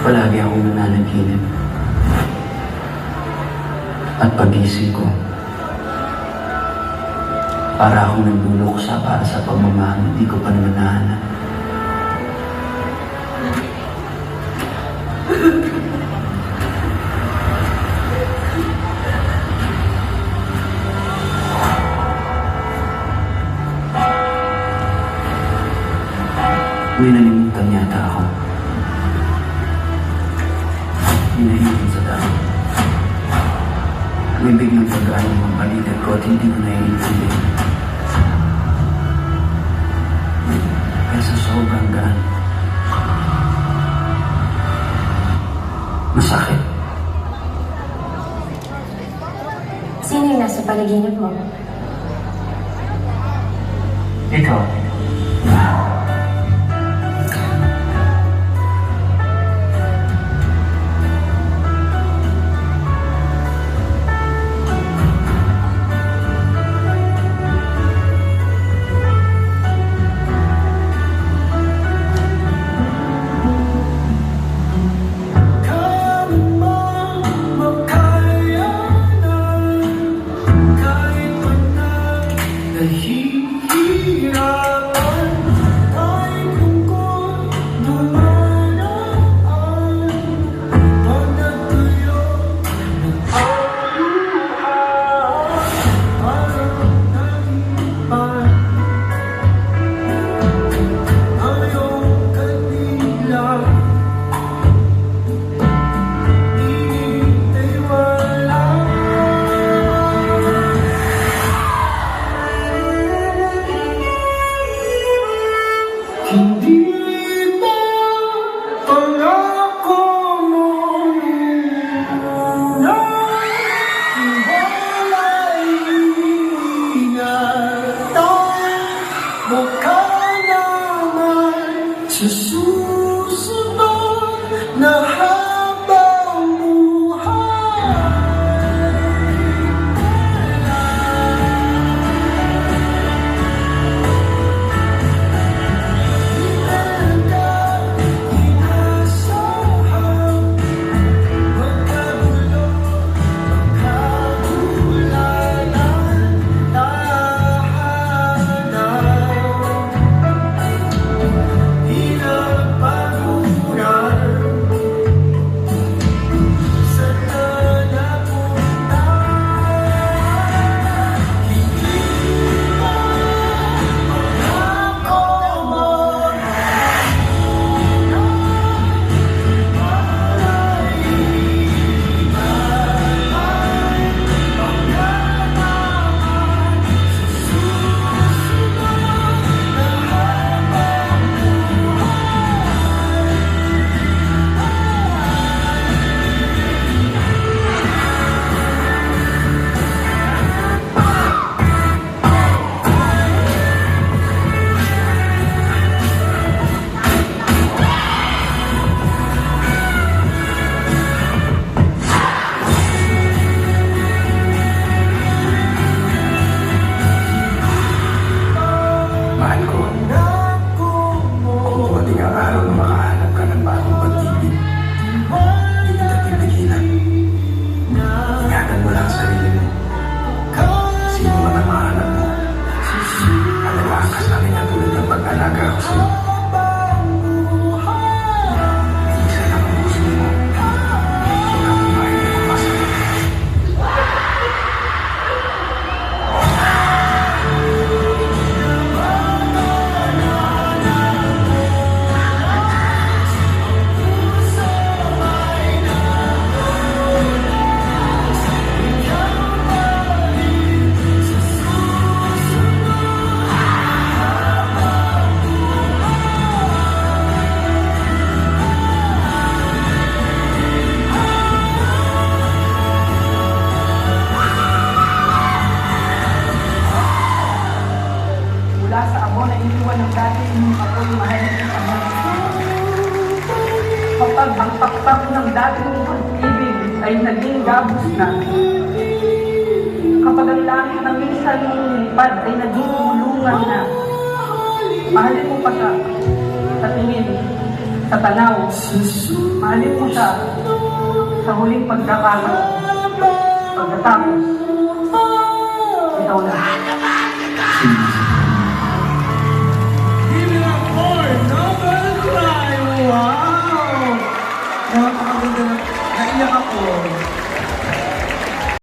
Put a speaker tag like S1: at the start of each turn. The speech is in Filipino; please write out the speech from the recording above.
S1: Palagi akong nananaginip. At pagising ko, para akong nagluluksa para sa pagmamahal hindi ko pa naman nahanap. May nalimutan yata ako. Hinahihin sa dami. May biglang pag-aano ang balikat ko at hindi ko naiintindihan. Kaya sa sobrang gaan, masakit.
S2: Sino yung nasa panaginip mo?
S1: Ikaw. Hindi ba pangako mo na wala'y ingatan mo ka naman sa susunod na habang buhay? Mahal ko, kung dumating ang araw na makahanap ka ng bagong pag-ibig, hindi kita pipigilan. Ingatan mo lang ang sarili mo. Sino man ang mahanap mo, alagaan ka sa akin na tulad ng pag-alaga ako sa'yo. Isa lang ang gusto mo, huwag kang kumain ng kumasakit.
S3: Mula sa amo na iniwan ng dati inyong ako'y mahalin ng amo. Kapag ang pakpak ng dati mong pag-ibig ay naging gabos na. Kapag ang langit ng minsan mong nilipad ay naging ulungan na. Mahalin mo pa sa tingin sa tanaw. Mahalin mo siya sa huling pagkakataon. Pagkatapos, ikaw na.